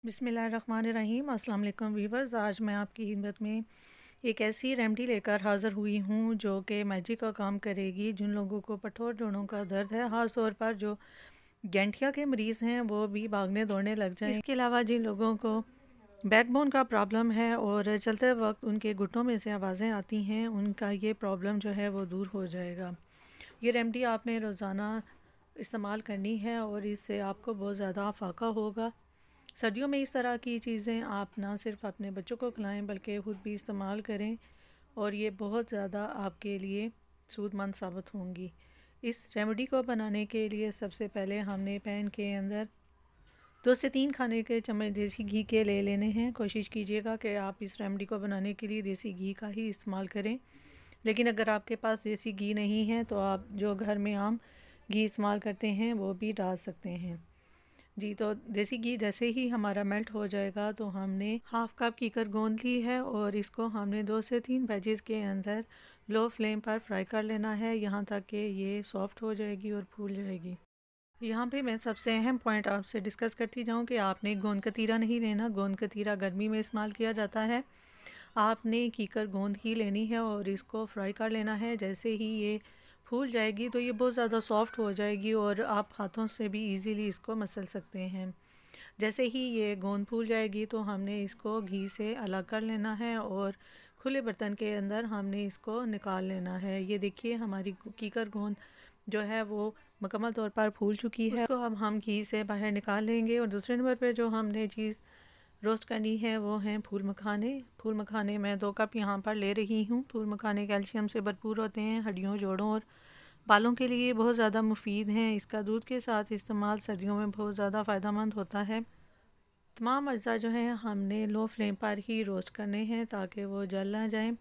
बिस्मिल्लाहिर्रहमानिर्रहीम। अस्सलाम वालेकुम वीवर्स। आज मैं आपकी खिदमत में एक ऐसी रेमेडी लेकर हाज़िर हुई हूँ जो कि मैजिक का काम करेगी। जिन लोगों को कठोर जोड़ों का दर्द है, ख़ास तौर पर जो गैंठिया के मरीज़ हैं, वो भी भागने दौड़ने लग जाएं। इसके अलावा जिन लोगों को बैकबोन का प्रॉब्लम है और चलते वक्त उनके घुटनों में से आवाज़ें आती हैं, उनका ये प्रॉब्लम जो है वो दूर हो जाएगा। ये रेमेडी आपने रोज़ाना इस्तेमाल करनी है और इससे आपको बहुत ज़्यादा फ़ायदा होगा। सर्दियों में इस तरह की चीज़ें आप ना सिर्फ अपने बच्चों को खिलाएं बल्कि ख़ुद भी इस्तेमाल करें और ये बहुत ज़्यादा आपके लिए सूदमंद साबित होंगी। इस रेमेडी को बनाने के लिए सबसे पहले हमने पैन के अंदर 2 से 3 खाने के चम्मच देसी घी के ले लेने हैं। कोशिश कीजिएगा कि आप इस रेमेडी को बनाने के लिए देसी घी का ही इस्तेमाल करें, लेकिन अगर आपके पास देसी घी नहीं है तो आप जो घर में आम घी इस्तेमाल करते हैं वो भी डाल सकते हैं। जी, तो देसी घी जैसे ही हमारा मेल्ट हो जाएगा तो हमने हाफ़ कप कीकर गोंद ली है और इसको हमने 2 से 3 बैचेस के अंदर लो फ्लेम पर फ्राई कर लेना है, यहाँ तक कि ये सॉफ्ट हो जाएगी और फूल जाएगी। यहाँ पे मैं सबसे अहम पॉइंट आपसे डिस्कस करती जाऊँ कि आपने गोंद कतीरा नहीं लेना। गोंद कतीरा गर्मी में इस्तेमाल किया जाता है। आपने कीकर गोंद ही लेनी है और इसको फ्राई कर लेना है। जैसे ही ये फूल जाएगी तो ये बहुत ज़्यादा सॉफ्ट हो जाएगी और आप हाथों से भी इजीली इसको मसल सकते हैं। जैसे ही ये गोंद फूल जाएगी तो हमने इसको घी से अलग कर लेना है और खुले बर्तन के अंदर हमने इसको निकाल लेना है। ये देखिए हमारी कीकर गोंद जो है वो मुकम्मल तौर पर फूल चुकी है। उसको अब हम घी से बाहर निकाल लेंगे और दूसरे नंबर पे जो हमने चीज़ रोस्ट करनी है वो हैं फूल मखाने। फूल मखाने मैं 2 कप यहाँ पर ले रही हूँ। फूल मखाने कैल्शियम से भरपूर होते हैं, हड्डियों, जोड़ों और बालों के लिए बहुत ज़्यादा मुफीद हैं। इसका दूध के साथ इस्तेमाल सर्दियों में बहुत ज़्यादा फ़ायदेमंद होता है। तमाम अज्जा जो हैं हमने लो फ्लेम पर ही रोस्ट करने हैं ताकि वो जल ना जाएं।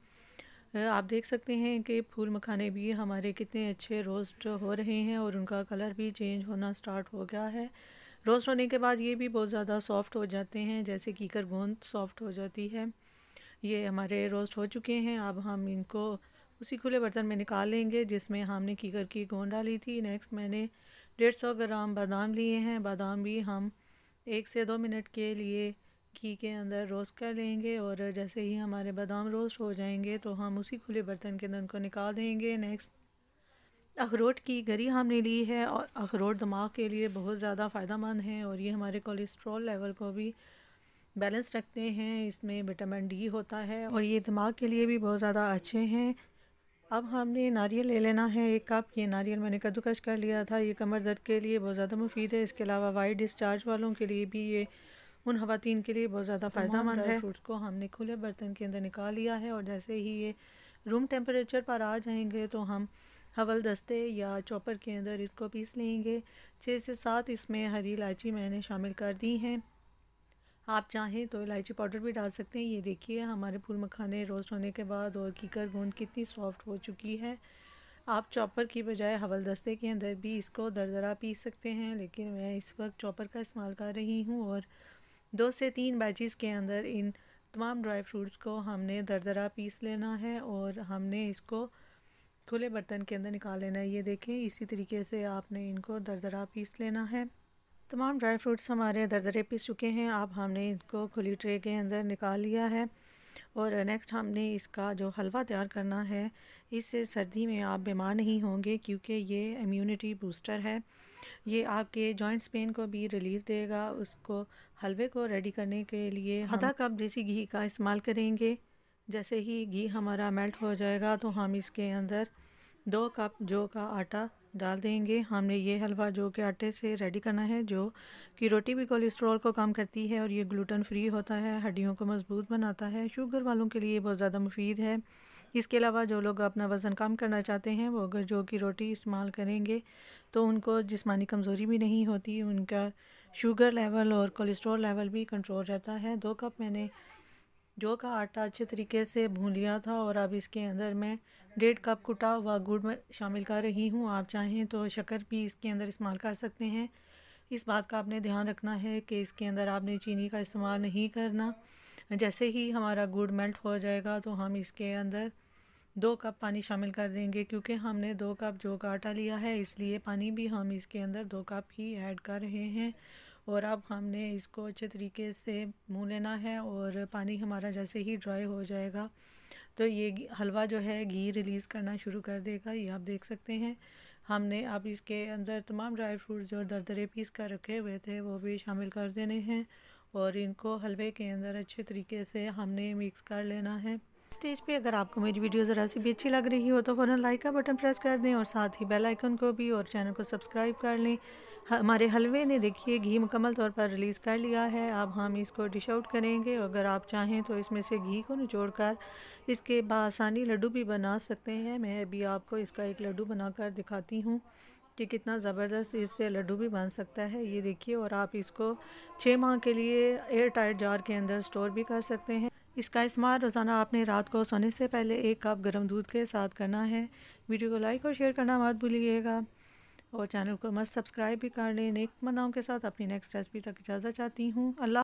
आप देख सकते हैं कि फूल मखाने भी हमारे कितने अच्छे रोस्ट हो रहे हैं और उनका कलर भी चेंज होना स्टार्ट हो गया है। रोस्ट होने के बाद ये भी बहुत ज़्यादा सॉफ्ट हो जाते हैं, जैसे कीकर गोंद सॉफ्ट हो जाती है। ये हमारे रोस्ट हो चुके हैं। अब हम इनको उसी खुले बर्तन में निकाल लेंगे जिसमें हमने कीकर की गोंद डाली थी। नेक्स्ट मैंने 150 ग्राम बादाम लिए हैं। बादाम भी हम 1 से 2 मिनट के लिए घी के अंदर रोस्ट कर लेंगे और जैसे ही हमारे बादाम रोस्ट हो जाएंगे तो हम उसी खुले बर्तन के अंदर उनको निकाल देंगे। नेक्स्ट अखरोट की गरी हमने ली है और अखरोट दिमाग के लिए बहुत ज़्यादा फ़ायदेमंद हैं और ये हमारे कोलेस्ट्रॉल लेवल को भी बैलेंस रखते हैं। इसमें विटामिन डी होता है और ये दिमाग के लिए भी बहुत ज़्यादा अच्छे हैं। अब हमने नारियल ले लेना है 1 कप। ये नारियल मैंने कद्दूकस कर लिया था। ये कमर दर्द के लिए बहुत ज़्यादा मुफीद है। इसके अलावा वाइट डिस्चार्ज वालों के लिए भी ये उन ख़वातीन के लिए बहुत ज़्यादा फ़ायदेमंद है। फ्रूट्स को हमने खुले बर्तन के अंदर निकाल लिया है और जैसे ही ये रूम टेम्परेचर पर आ जाएंगे तो हम हवल दस्ते या चॉपर के अंदर इसको पीस लेंगे। 6 से 7 इसमें हरी इलायची मैंने शामिल कर दी हैं। आप चाहें तो इलायची पाउडर भी डाल सकते हैं। ये देखिए हमारे फूल मखाने रोस्ट होने के बाद और कीकर गोंद कितनी सॉफ्ट हो चुकी है। आप चॉपर की बजाय हवल दस्ते के अंदर भी इसको दरदरा पीस सकते हैं, लेकिन मैं इस वक्त चॉपर का इस्तेमाल कर रही हूँ और 2 से 3 बैचेस के अंदर इन तमाम ड्राई फ्रूट्स को हमने दरदरा पीस लेना है और हमने इसको खुले बर्तन के अंदर निकाल लेना है। ये देखें इसी तरीके से आपने इनको दरदरा पीस लेना है। तमाम ड्राई फ्रूट्स हमारे दरदरे पीस चुके हैं। अब हमने इसको खुली ट्रे के अंदर निकाल लिया है और नेक्स्ट हमने इसका जो हलवा तैयार करना है। इससे सर्दी में आप बीमार नहीं होंगे क्योंकि ये इम्यूनिटी बूस्टर है। ये आपके जॉइंट्स पेन को भी रिलीफ देगा। उसको हलवे को रेडी करने के लिए आधा कप देसी घी का इस्तेमाल करेंगे। जैसे ही घी हमारा मेल्ट हो जाएगा तो हम इसके अंदर 2 कप जौ का आटा डाल देंगे। हमने ये हलवा जौ के आटे से रेडी करना है। जौ की रोटी भी कोलेस्ट्रॉल को कम करती है और ये ग्लूटेन फ्री होता है, हड्डियों को मजबूत बनाता है, शुगर वालों के लिए बहुत ज़्यादा मुफीद है। इसके अलावा जो लोग अपना वज़न कम करना चाहते हैं वो अगर जौ की रोटी इस्तेमाल करेंगे तो उनको जिस्मानी कमज़ोरी भी नहीं होती, उनका शुगर लेवल और कोलेस्ट्रॉल लेवल भी कंट्रोल रहता है। 2 कप मैंने जौ का आटा अच्छे तरीके से भून लिया था और अब इसके अंदर मैं 1.5 कप कुटा हुआ गुड़ में शामिल कर रही हूँ। आप चाहें तो शक्कर भी इसके अंदर इस्तेमाल कर सकते हैं। इस बात का आपने ध्यान रखना है कि इसके अंदर आपने चीनी का इस्तेमाल नहीं करना। जैसे ही हमारा गुड़ मेल्ट हो जाएगा तो हम इसके अंदर 2 कप पानी शामिल कर देंगे। क्योंकि हमने 2 कप जौ का आटा लिया है इसलिए पानी भी हम इसके अंदर 2 कप ही ऐड कर रहे हैं और अब हमने इसको अच्छे तरीके से भून लेना है और पानी हमारा जैसे ही ड्राई हो जाएगा तो ये हलवा जो है घी रिलीज़ करना शुरू कर देगा। ये आप देख सकते हैं। हमने अब इसके अंदर तमाम ड्राई फ्रूट्स जो दरदरे पीस कर रखे हुए थे वो भी शामिल कर देने हैं और इनको हलवे के अंदर अच्छे तरीके से हमने मिक्स कर लेना है। स्टेज पे अगर आपको मेरी वीडियो ज़रा सी भी अच्छी लग रही हो तो फ़ौरन लाइक का बटन प्रेस कर दें और साथ ही बेल आइकन को भी और चैनल को सब्सक्राइब कर लें। हमारे हलवे ने देखिए घी मुकम्मल तौर पर रिलीज़ कर लिया है। अब हम इसको डिश आउट करेंगे। अगर आप चाहें तो इसमें से घी को निचोड़ कर इसके बासानी लड्डू भी बना सकते हैं। मैं अभी आपको इसका एक लड्डू बनाकर दिखाती हूँ कि कितना ज़बरदस्त इससे लड्डू भी बन सकता है। ये देखिए, और आप इसको 6 माह के लिए एयर टाइट जार के अंदर स्टोर भी कर सकते हैं। इसका इस्तेमाल रोज़ाना आपने रात को सोने से पहले 1 कप गर्म दूध के साथ करना है। वीडियो को लाइक और शेयर करना मत भूलिएगा और चैनल को मस्त सब्सक्राइब भी कर लें। नेक मनाओं के साथ अपनी नेक्स्ट रेसिपी तक इजाज़त चाहती हूँ। अल्लाह।